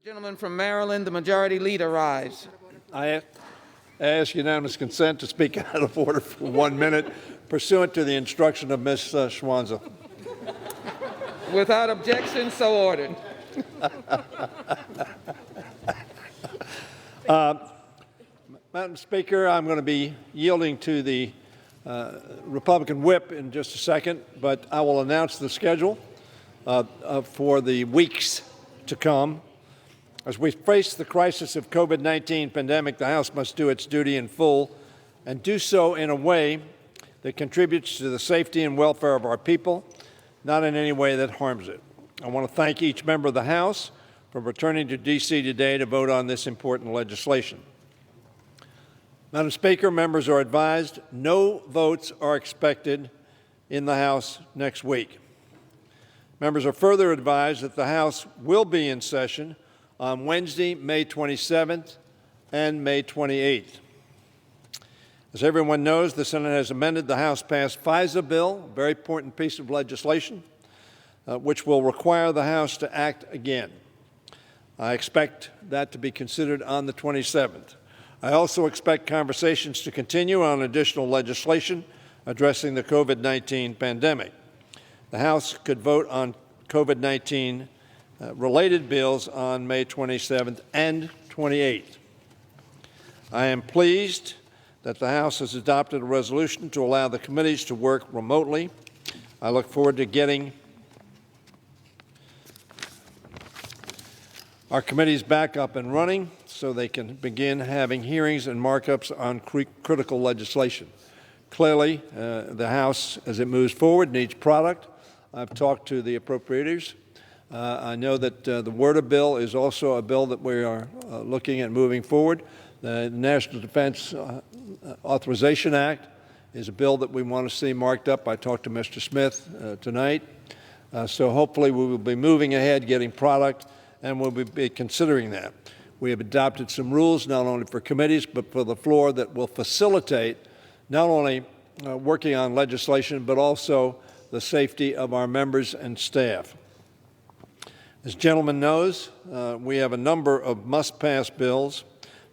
Gentleman from Maryland, the majority leader, rise. I ask unanimous consent to speak out of order for 1 minute, pursuant to the instruction of Ms. Schwanza. Without objection, so ordered. Madam Speaker, I'm going to be yielding to the Republican whip in just a second, but I will announce the schedule for the weeks to come. As we face the crisis of COVID-19 pandemic, the House must do its duty in full and do so in a way that contributes to the safety and welfare of our people, not in any way that harms it. I want to thank each member of the House for returning to D.C. today to vote on this important legislation. Madam Speaker, members are advised no votes are expected in the House next week. Members are further advised that the House will be in session on Wednesday, May 27th and May 28th. As everyone knows, the Senate has amended the House-passed FISA bill, a very important piece of legislation, which will require the House to act again. I expect that to be considered on the 27th. I also expect conversations to continue on additional legislation addressing the COVID-19 pandemic. The House could vote on COVID-19 related bills on May 27th and 28th. I am pleased that the House has adopted a resolution to allow the committees to work remotely. I look forward to getting our committees back up and running so they can begin having hearings and markups on critical legislation. Clearly, the House, as it moves forward, needs product. I've talked to the appropriators. I know that the WRDA bill is also a bill that we are looking at moving forward. The National Defense Authorization Act is a bill that we want to see marked up. I talked to Mr. Smith tonight. So hopefully we will be moving ahead, getting product, and we'll be considering that. We have adopted some rules not only for committees but for the floor that will facilitate not only working on legislation but also the safety of our members and staff. As the gentleman knows, we have a number of must-pass bills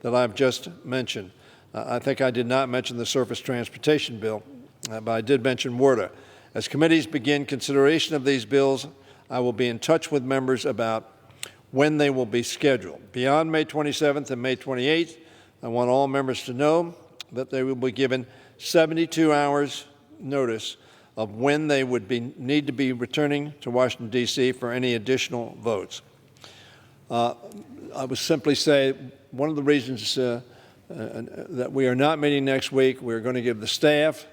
that I've just mentioned. I think I did not mention the surface transportation bill, but I did mention WRDA. As committees begin consideration of these bills, I will be in touch with members about when they will be scheduled. Beyond May 27th and May 28th, I want all members to know that they will be given 72 hours notice of when they would need to be returning to Washington, D.C. for any additional votes. I would simply say one of the reasons that we are not meeting next week, we're going to give the staff,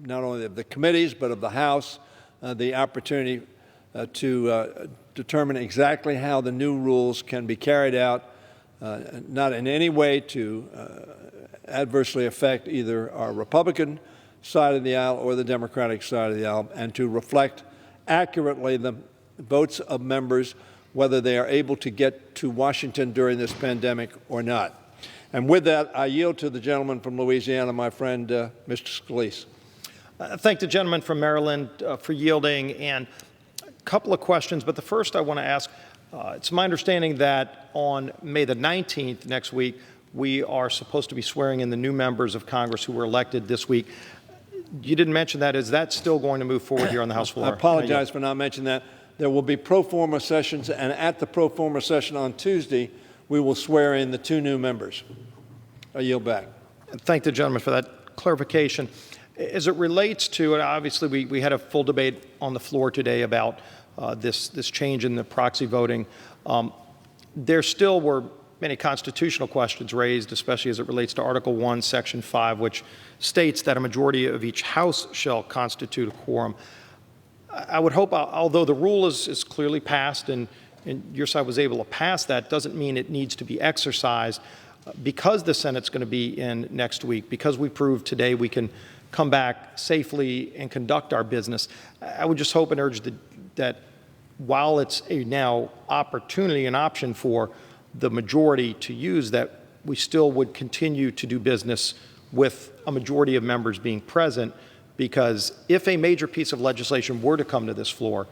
not only of the committees, but of the House, the opportunity to determine exactly how the new rules can be carried out, not in any way to adversely affect either our Republican side of the aisle or the Democratic side of the aisle, and to reflect accurately the votes of members, whether they are able to get to Washington during this pandemic or not. And with that, I yield to the gentleman from Louisiana, my friend, Mr. Scalise. Thank the gentleman from Maryland for yielding, and a couple of questions, but the first I want to ask, it's my understanding that on May the 19th next week, we are supposed to be swearing in the new members of Congress who were elected this week. You didn't mention that. Is that still going to move forward here on the House floor? I apologize for not mentioning that. There will be pro forma sessions, and at the pro forma session on Tuesday, we will swear in the 2 new members. I yield back. Thank the gentleman for that clarification. As it relates to, and obviously we had a full debate on the floor today about this change in the proxy voting. There still were many constitutional questions raised, especially as it relates to Article 1, Section 5, which states that a majority of each House shall constitute a quorum. I would hope, although the rule is clearly passed and your side was able to pass that, doesn't mean it needs to be exercised. Because the Senate's going to be in next week, because we proved today we can come back safely and conduct our business, I would just hope and urge that while it's a now opportunity and option for the majority to use, that we still would continue to do business with a majority of members being present, because if a major piece of legislation were to come to this floor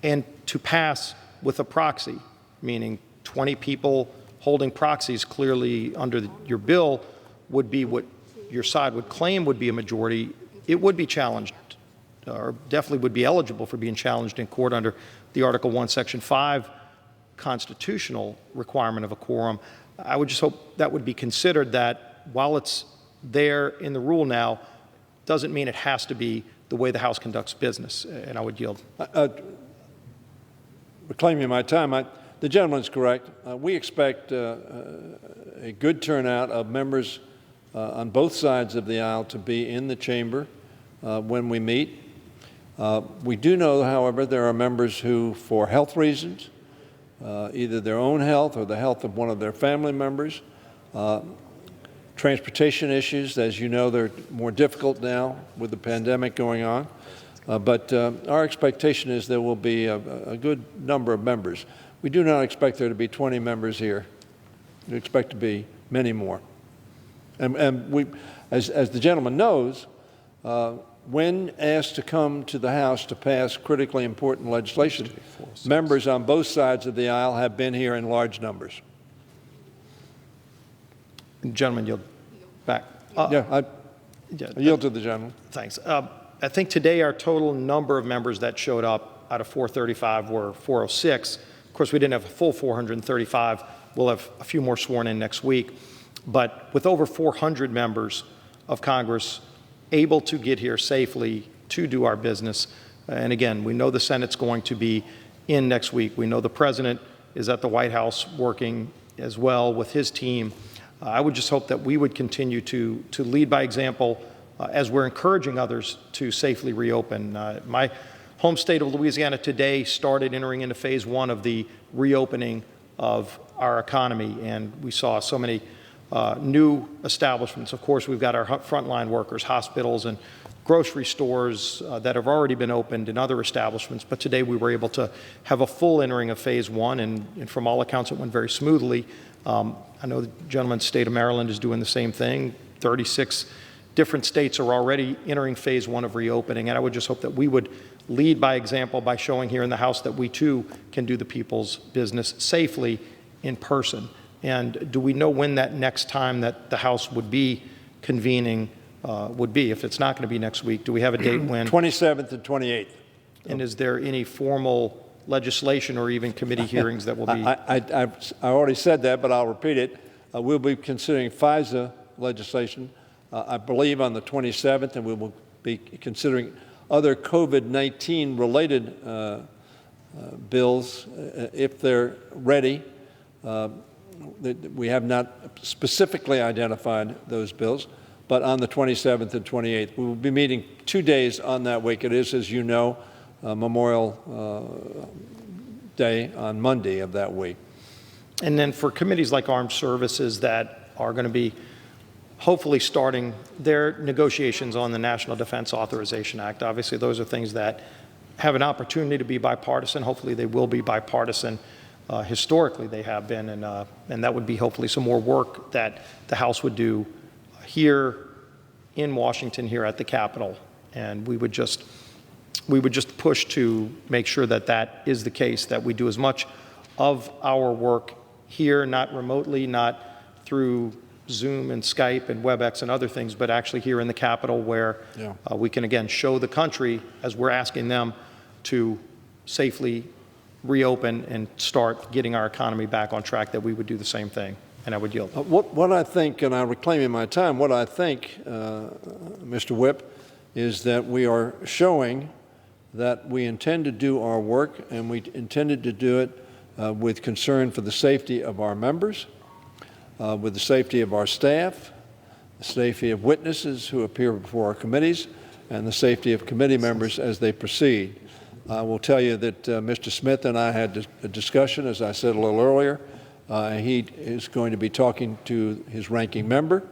and to pass with a proxy, meaning 20 people holding proxies clearly under your bill would be what your side would claim would be a majority, it would be challenged, or definitely would be eligible for being challenged in court under the Article 1, Section 5 constitutional requirement of a quorum. I would just hope that would be considered, that while it's there in the rule now, doesn't mean it has to be the way the House conducts business. And I would yield. Reclaiming my time, the gentleman's correct. We expect a good turnout of members on both sides of the aisle to be in the chamber when we meet. We do know, however, there are members who, for health reasons, either their own health or the health of one of their family members, transportation issues, as you know, they're more difficult now with the pandemic going on. But our expectation is there will be a good number of members. We do not expect there to be 20 members here. We expect to be many more. And we, as the gentleman knows, when asked to come to the House to pass critically important legislation, members on both sides of the aisle have been here in large numbers. Gentleman, yield back. I yield to the gentleman. Thanks. I think today our total number of members that showed up out of 435 were 406. Of course, we didn't have a full 435. We'll have a few more sworn in next week. But with over 400 members of Congress able to get here safely to do our business, and again, we know the Senate's going to be in next week. We know the President is at the White House working as well with his team. I would just hope that we would continue to lead by example as we're encouraging others to safely reopen. My home state of Louisiana today started entering into phase 1 of the reopening of our economy, and we saw so many new establishments. Of course, we've got our frontline workers, hospitals and grocery stores that have already been opened, and other establishments. But today we were able to have a full entering of phase 1, and from all accounts it went very smoothly. I know the gentleman's state of Maryland is doing the same thing. 36 different states are already entering phase 1 of reopening, and I would just hope that we would lead by example by showing here in the House that we too can do the people's business safely in person. And do we know when that next time that the House would be convening would be? If it's not going to be next week, do we have a date when? 27th and 28th. And is there any formal legislation or even committee hearings that will be? I already said that, but I'll repeat it. We'll be considering FISA legislation, I believe, on the 27th, and we will be considering other COVID-19 related bills if they're ready. We have not specifically identified those bills, but on the 27th and 28th. We will be meeting 2 days on that week. It is, as you know, Memorial Day on Monday of that week. And then for committees like Armed Services that are going to be hopefully starting their negotiations on the National Defense Authorization Act, obviously those are things that have an opportunity to be bipartisan. Hopefully they will be bipartisan. Historically they have been, and that would be hopefully some more work that the House would do here in Washington, here at the Capitol, and we would just push to make sure that that is the case, that we do as much of our work here, not remotely, not through Zoom and Skype and WebEx and other things, but actually here in the Capitol, where we can again show the country, as we're asking them to safely reopen and start getting our economy back on track, that we would do the same thing. And I would yield. What I think, and I'm reclaiming my time, what I think, Mr. Whip, is that we are showing that we intend to do our work, and we intended to do it with concern for the safety of our members, with the safety of our staff, the safety of witnesses who appear before our committees, and the safety of committee members as they proceed. I will tell you that Mr. Smith and I had a discussion, as I said a little earlier. He is going to be talking to his ranking member,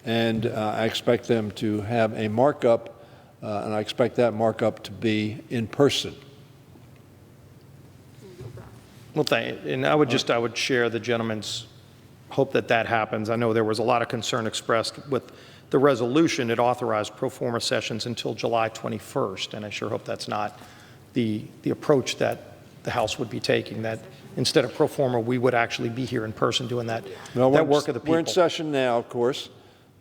and I expect them to have a markup, and I expect that markup to be in person. Well, thank you. And I would share the gentleman's hope that that happens. I know there was a lot of concern expressed with the resolution. It authorized pro forma sessions until July 21st, and I sure hope that's not the approach that the House would be taking, that instead of pro forma, we would actually be here in person doing that, Well, that work of the people. We're in session now, of course,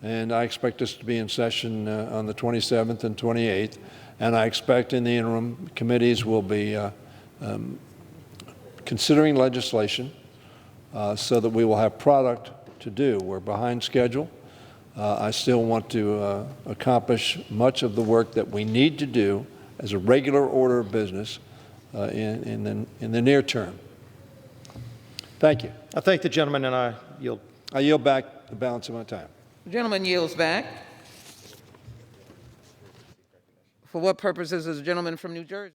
and I expect us to be in session on the 27th and 28th, and I expect in the interim committees will be considering legislation so that we will have product to do. We're behind schedule. I still want to accomplish much of the work that we need to do as a regular order of business in the near term. Thank you. I thank the gentleman, and I yield. I yield back the balance of my time. The gentleman yields back. For what purposes is the gentleman from New Jersey?